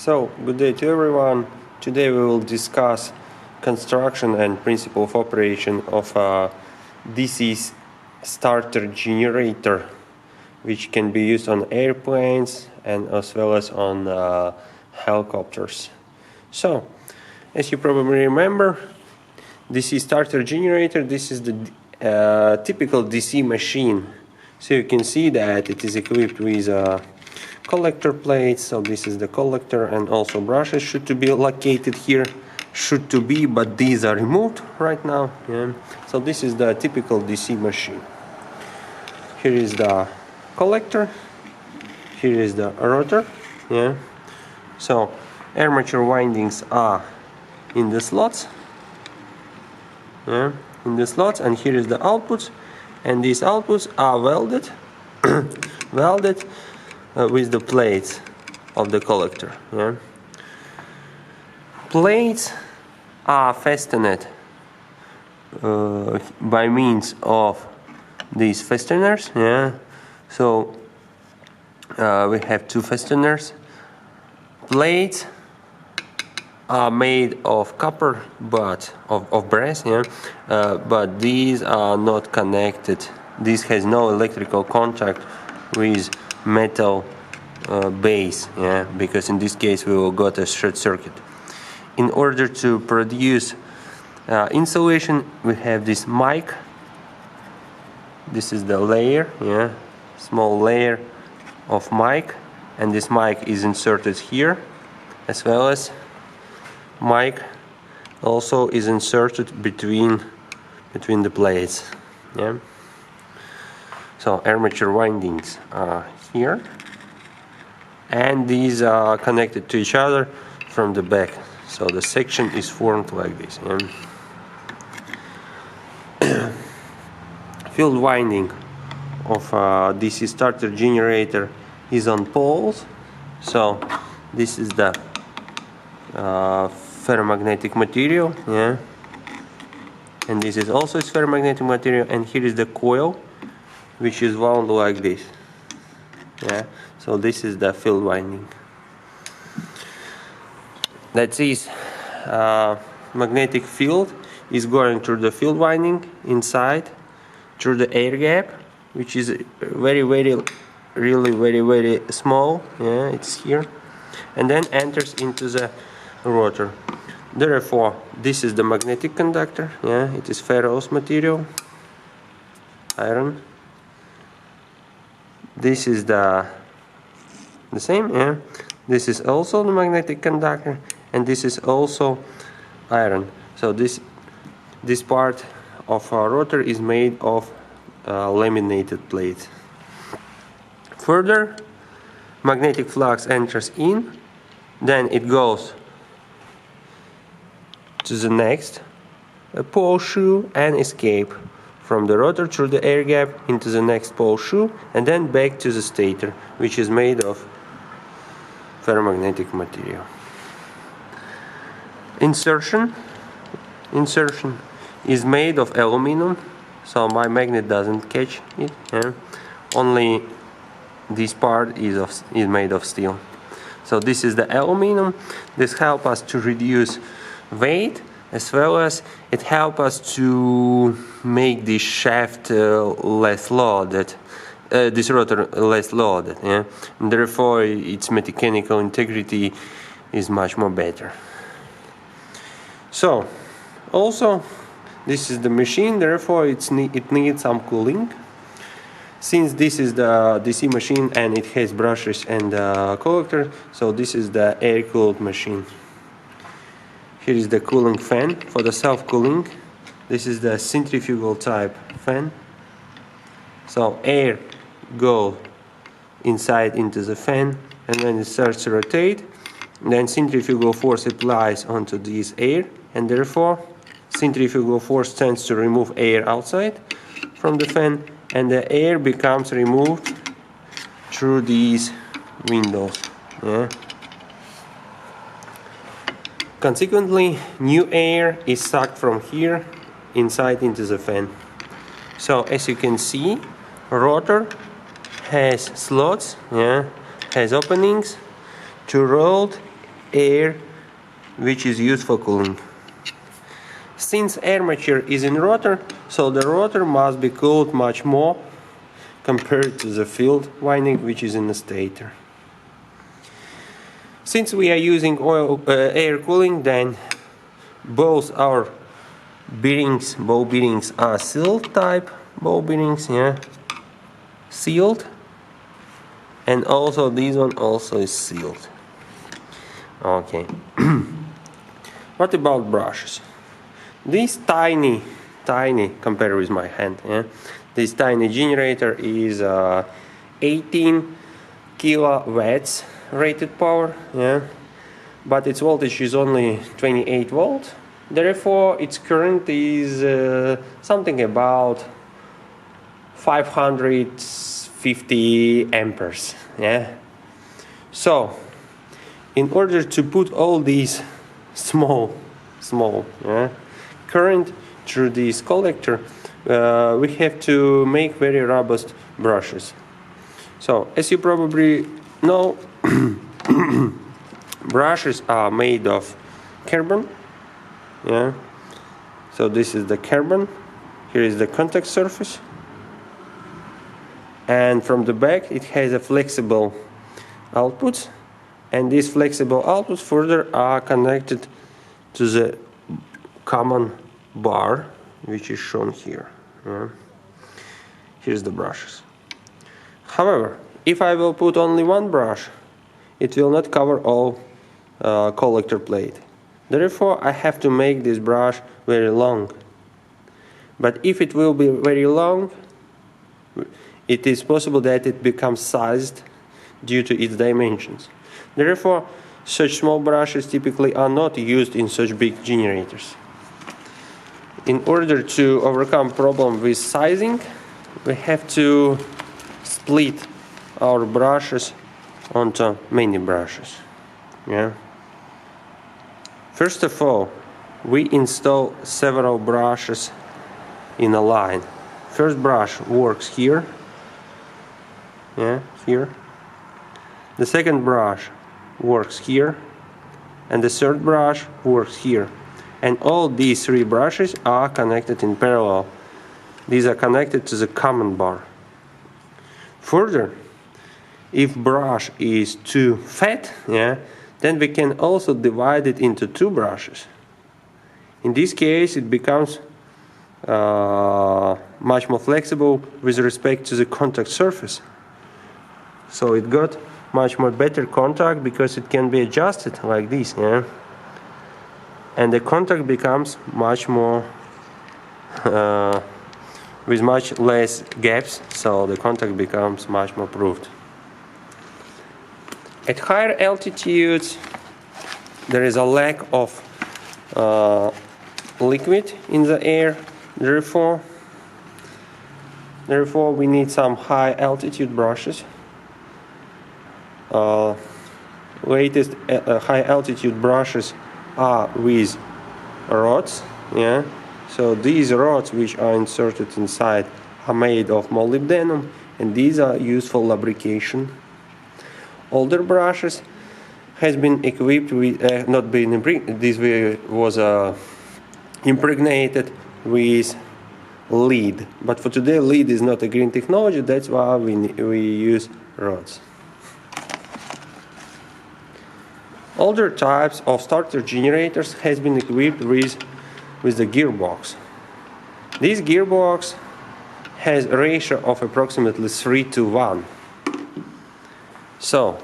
So, good day to everyone. Today we will discuss construction and principle of operation of a DC starter generator, which can be used on airplanes and as well as on helicopters. So, as you probably remember, DC starter generator, this is the typical DC machine. So you can see that it is equipped with collector plates. So this is the collector, and also brushes should to be located here, but these are removed right now. So this is the typical DC machine. Here is the collector, here is the rotor. So armature windings are in the slots, and here is the outputs, and these outputs are welded with the plates of the collector. Plates are fastened by means of these fasteners. So we have two fasteners. Plates are made of copper, but of brass, but these are not connected. This has no electrical contact with metal base, because in this case we will got a short circuit. In order to produce insulation, we have this mic. This is the layer, small layer of mic, and this mic is inserted here, as well as mic also is inserted between the plates. So armature windings are here, and these are connected to each other from the back. So the section is formed like this. Field winding of a DC starter generator is on poles. So this is the ferromagnetic material, and this is also ferromagnetic material, and here is the coil, which is wound like this. So this is the field winding. That is, magnetic field is going through the field winding inside, through the air gap, which is really very small. It's here, and then enters into the rotor. Therefore, this is the magnetic conductor. It is ferrous material, iron. This is the same. This is also the magnetic conductor, and this is also iron. So this part of our rotor is made of laminated plate. Further, magnetic flux enters in, then it goes to the next pole shoe and escape from the rotor through the air gap into the next pole shoe, and then back to the stator, which is made of ferromagnetic material. Insertion is made of aluminum, so my magnet doesn't catch it. Only this part is made of steel. So this is the aluminum. This helps us to reduce weight, as well as it helps us to make this shaft less loaded, this rotor less loaded, and therefore its mechanical integrity is much more better. So also this is the machine, therefore it needs some cooling. Since this is the DC machine and it has brushes and collector, so this is the air-cooled machine. Here is the cooling fan for the self-cooling. This is the centrifugal type fan. So air goes inside into the fan, and when it starts to rotate, then centrifugal force applies onto this air, and therefore centrifugal force tends to remove air outside from the fan, and the air becomes removed through these windows. Consequently, new air is sucked from here inside into the fan. So as you can see, rotor has slots, has openings to roll air which is used for cooling. Since armature is in rotor, so the rotor must be cooled much more compared to the field winding which is in the stator. Since we are using air cooling, then both our bearings, ball bearings, are sealed type ball bearings, yeah, sealed, and also this one also is sealed. Okay. What about brushes? This tiny compared with my hand, yeah, this tiny generator is 18 kilowatts rated power, yeah, but its voltage is only 28 volts. Therefore, its current is something about 550 amperes, yeah. So, in order to put all these small, yeah, current through this collector, we have to make very robust brushes. So, as you probably know, brushes are made of carbon, yeah. So this is the carbon, here is the contact surface, and from the back it has a flexible output, and these flexible outputs further are connected to the common bar which is shown here, yeah. Here's the brushes. However, if I will put only one brush, it will not cover all collector plate. Therefore, I have to make this brush very long. But if it will be very long, it is possible that it becomes sized due to its dimensions. Therefore, such small brushes typically are not used in such big generators. In order to overcome problem with sizing, we have to split our brushes onto many brushes, yeah. First of all, we install several brushes in a line. First brush works here, yeah, here. The second brush works here, and the third brush works here. And all these three brushes are connected in parallel. These are connected to the common bar. Further, if brush is too fat, yeah, then we can also divide it into two brushes. In this case, it becomes much more flexible with respect to the contact surface. So it got much more better contact because it can be adjusted like this, yeah. And the contact becomes much more with much less gaps, so the contact becomes much more proved. At higher altitudes, there is a lack of liquid in the air. Therefore, we need some high altitude brushes. Latest high altitude brushes are with rods, yeah. So these rods which are inserted inside are made of molybdenum, and these are used for lubrication. Older brushes has been equipped with impregnated with lead, but for today lead is not a green technology. That's why we use rods. Older types of starter generators has been equipped with the gearbox. This gearbox has a ratio of approximately 3:1. So,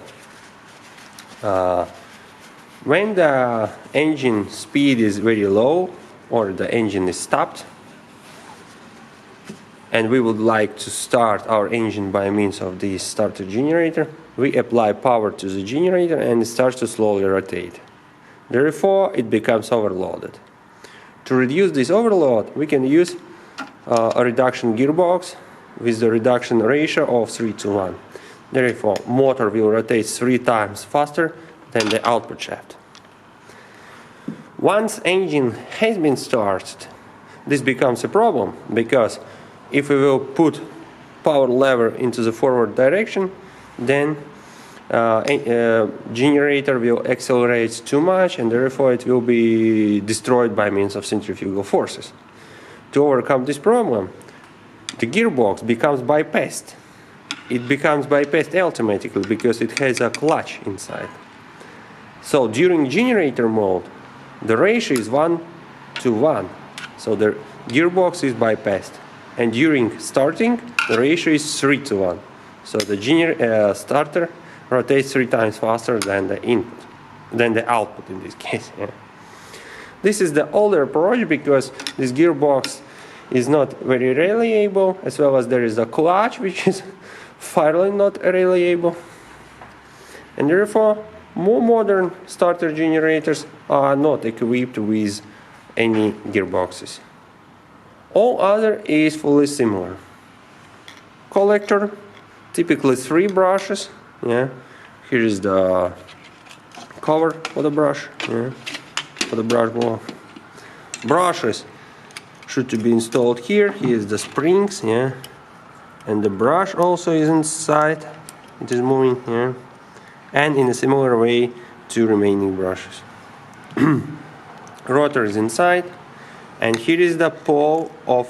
when the engine speed is very low or the engine is stopped, and we would like to start our engine by means of this starter generator, we apply power to the generator and it starts to slowly rotate. Therefore, it becomes overloaded. To reduce this overload, we can use a reduction gearbox with the reduction ratio of 3:1. Therefore, motor will rotate 3 times faster than the output shaft. Once engine has been started, this becomes a problem, because if we will put power lever into the forward direction, then generator will accelerate too much, and therefore it will be destroyed by means of centrifugal forces. To overcome this problem, the gearbox becomes bypassed. It becomes bypassed automatically because it has a clutch inside. So during generator mode, the ratio is 1:1. So the gearbox is bypassed. And during starting, the ratio is 3:1. So the starter rotates 3 times faster than the input, than the output in this case. Yeah. This is the older approach because this gearbox is not very reliable, as well as there is a clutch which is fairly not reliable. And therefore, more modern starter generators are not equipped with any gearboxes. All other is fully similar. Collector, typically 3 brushes. Yeah. Here is the cover for the brush. Yeah. For the brush blow. Brushes should to be installed here. Here is the springs. Yeah. And the brush also is inside. It is moving. Yeah. And in a similar way to remaining brushes. Rotor is inside, and here is the pole of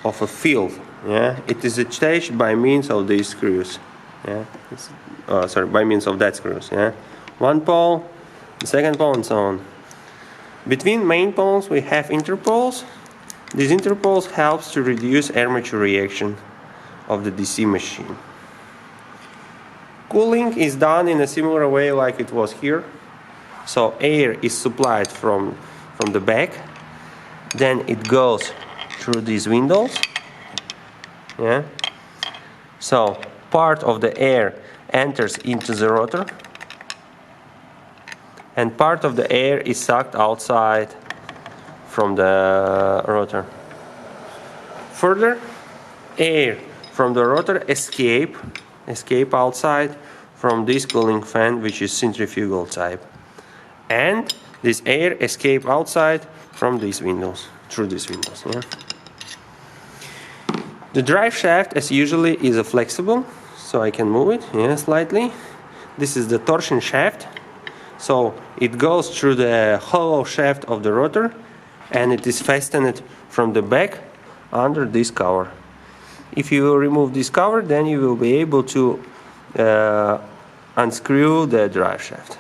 a field. Yeah, it is attached by means of these screws. Yeah, by means of that screws. Yeah, one pole, the second pole, and so on. Between main poles we have interpoles. These interpoles helps to reduce armature reaction of the DC machine. Cooling is done in a similar way like it was here. So air is supplied from the back, then it goes through these windows. Yeah. So part of the air enters into the rotor, and part of the air is sucked outside from the rotor. Further, air from the rotor escape outside from this cooling fan, which is centrifugal type. And this air escape outside from these windows, through these windows. Yeah. The drive shaft, as usually, is flexible, so I can move it slightly. This is the torsion shaft, so it goes through the hollow shaft of the rotor, and it is fastened from the back under this cover. If you will remove this cover, then you will be able to unscrew the drive shaft.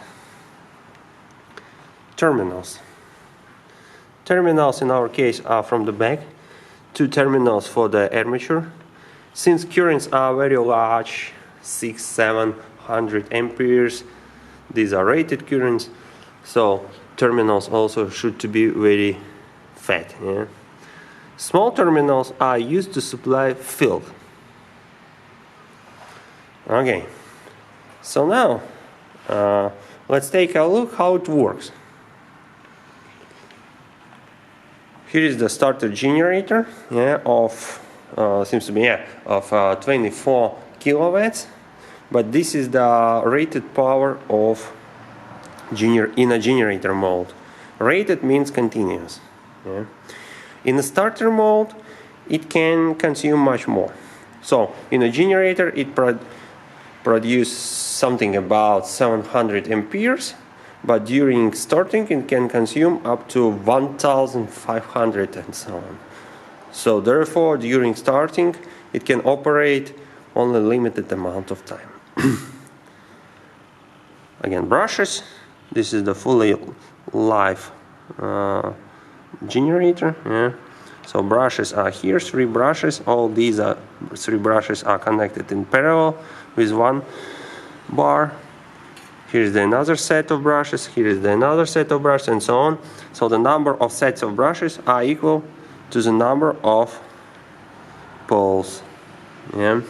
Terminals. Terminals in our case are from the back. 2 terminals for the armature. Since currents are very large, 600-700 amperes, these are rated currents, so terminals also should to be very fat. Yeah? Small terminals are used to supply field. Okay, so now let's take a look how it works. Here is the starter generator, of 24 kilowatts, but this is the rated power of in a generator mode. Rated means continuous. Yeah. In the starter mode, it can consume much more. So in a generator, it produces something about 700 amperes. But during starting, it can consume up to 1,500 and so on. So therefore, during starting, it can operate only a limited amount of time. Again, brushes. This is the fully live generator. Yeah. So brushes are here, 3 brushes. All these 3 brushes are connected in parallel with one bar. Here's the another set of brushes, here is the another set of brushes, and so on. So the number of sets of brushes are equal to the number of poles. Yeah.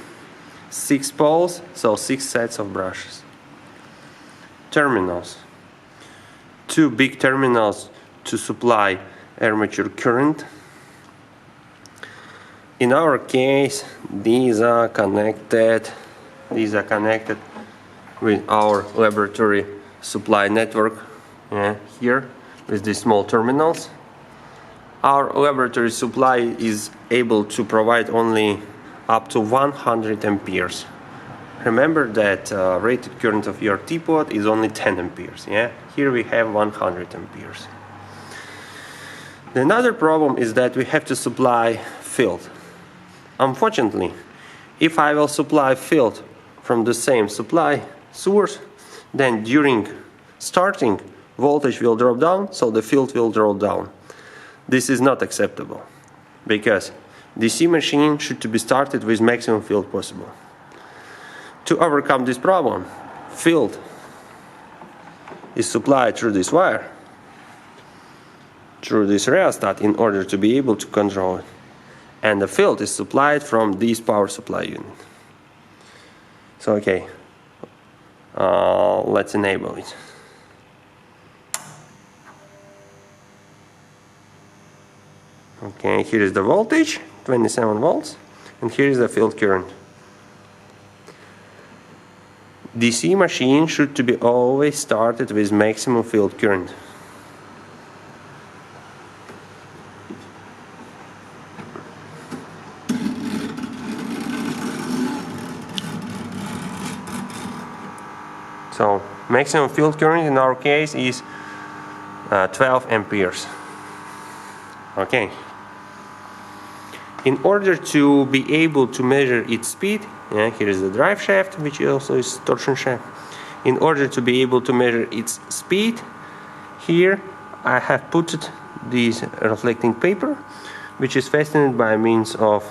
6 poles, so 6 sets of brushes. Terminals. 2 big terminals to supply armature current. In our case, these are connected with our laboratory supply network here with these small terminals. Our laboratory supply is able to provide only up to 100 amperes. remember that rated current of your teapot is only 10 amperes. Yeah, here we have 100 amperes. The another problem is that we have to supply field. Unfortunately, if I will supply field from the same supply source, then during starting, voltage will drop down, so the field will drop down. This is not acceptable, because DC machine should be started with maximum field possible. To overcome this problem, field is supplied through this wire, through this rheostat, in order to be able to control it. And the field is supplied from this power supply unit. So okay, let's enable it. Okay, here is the voltage, 27 volts, and here is the field current. DC machine should to be always started with maximum field current. So maximum field current in our case is 12 amperes. Okay. In order to be able to measure its speed, here is the drive shaft, which also is torsion shaft. In order to be able to measure its speed, here I have put this reflecting paper, which is fastened by means of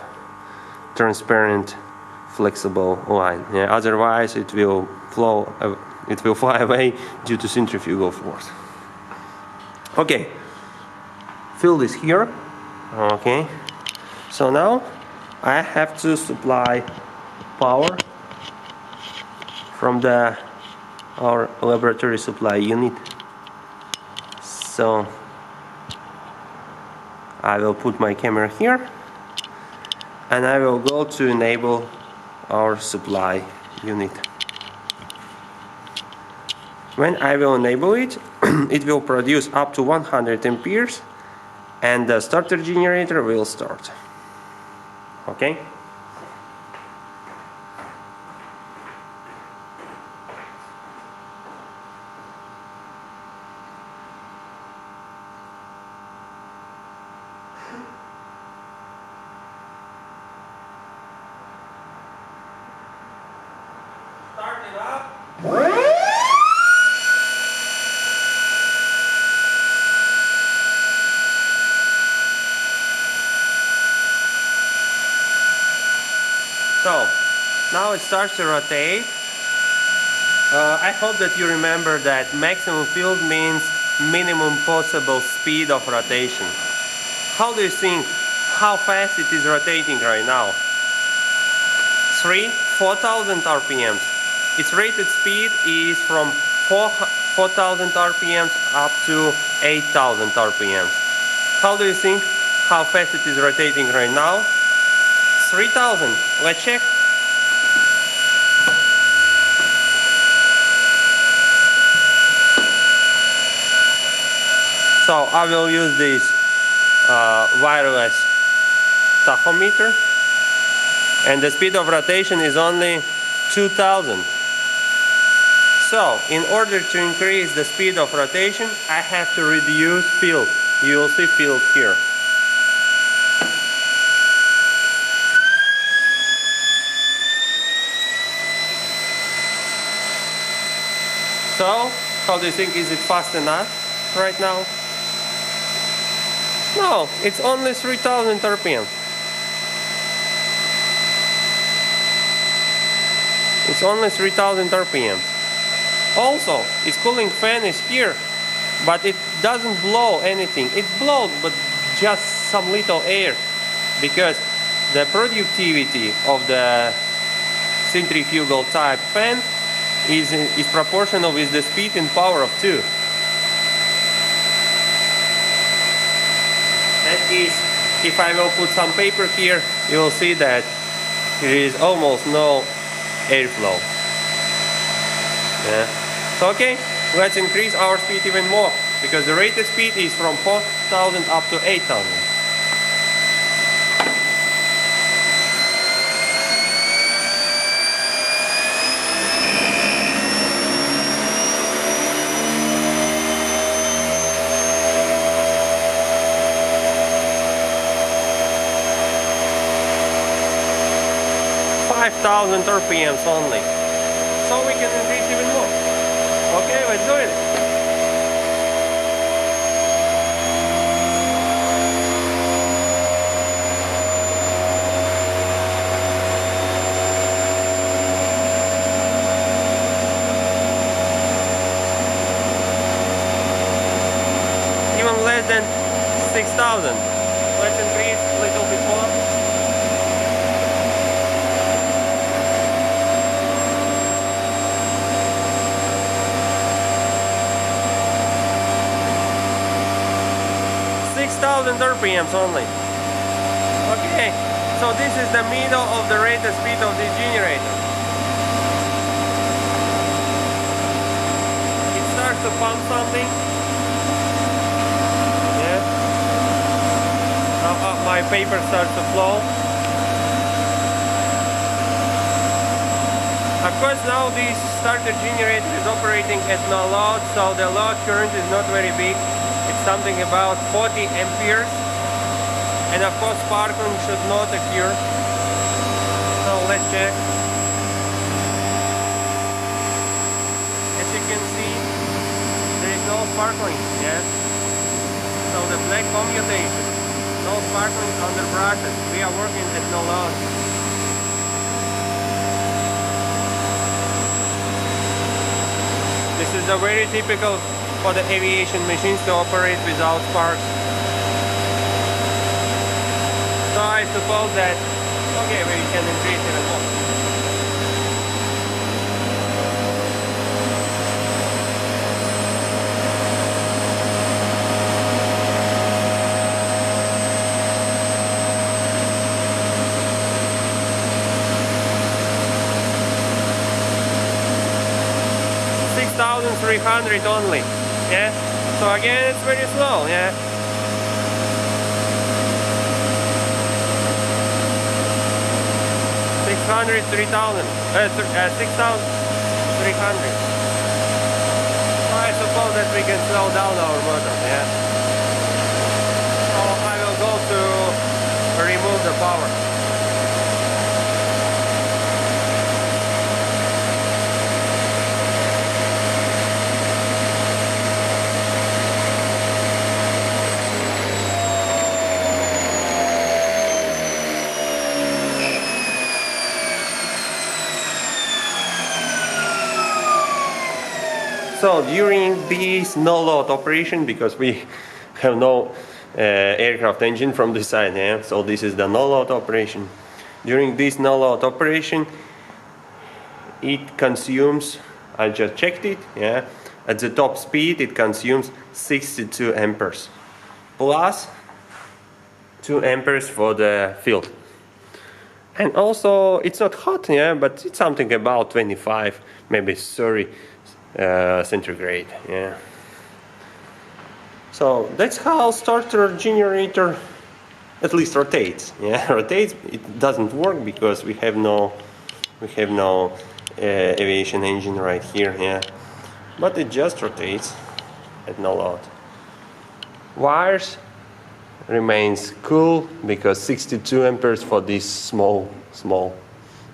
transparent flexible line. Otherwise it will fly away due to centrifugal force. Okay, field is here. Okay, so now I have to supply power from our laboratory supply unit. So I will put my camera here, and I will go to enable our supply unit. When I will enable it, it will produce up to 100 amperes, and the starter generator will start. Okay? Start it up. So, now it starts to rotate. I hope that you remember that maximum field means minimum possible speed of rotation. How do you think how fast it is rotating right now? 4,000 RPMs. Its rated speed is from 4,000 RPMs up to 8,000 RPMs. How do you think how fast it is rotating right now? 3,000. Let's check. So I will use this wireless tachometer, and the speed of rotation is only 2,000. So in order to increase the speed of rotation, I have to reduce field. You will see field here. So, how do you think, is it fast enough right now? No, it's only 3,000 RPM. It's only 3,000 RPM. Also, its cooling fan is here, but it doesn't blow anything. It blows, but just some little air, because the productivity of the centrifugal type fan is proportional with the speed and power of 2. That is, if I will put some paper here, you will see that there is almost no airflow. Yeah. So okay, let's increase our speed even more, because the rated speed is from 4,000 up to 8,000. 6,000 RPMs only. So we can increase even more. Okay, let's do it. Even less than 6,000. Let's increase a little bit more. RPMs only. Okay, so this is the middle of the rated speed of this generator. It starts to pump something. Yeah. Now my paper starts to flow. Of course, now this starter generator is operating at no load, so the load current is not very big. It's something about 40 amperes, and of course sparkling should not occur. So let's check. As you can see, there is no sparkling, yeah? So the black commutation, no sparkling under brushes. We are working at no load. This is a very typical for the aviation machines to operate without sparks. So I suppose that, okay, we can increase it a more. $6,300 only. Yeah, so again it's very slow, yeah. $6,300. I suppose that we can slow down our motor, yeah. So I will go to remove the power. So during this no-load operation, because we have no aircraft engine from this side, yeah? So this is the no-load operation. During this no-load operation, it consumes, I just checked it, yeah? At the top speed it consumes 62 amperes plus 2 amperes for the field. And also it's not hot, yeah, but it's something about 25, maybe 30 centigrade, yeah. So that's how starter generator at least rotates, yeah. Rotates. It doesn't work because we have no aviation engine right here, yeah. But it just rotates at no load. Wires remains cool because 62 amperes for this small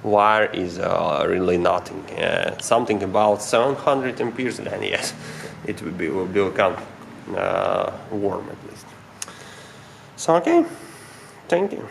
wire is really nothing. Something about 700 amperes, then yes, it will become warm at least. So okay, thank you.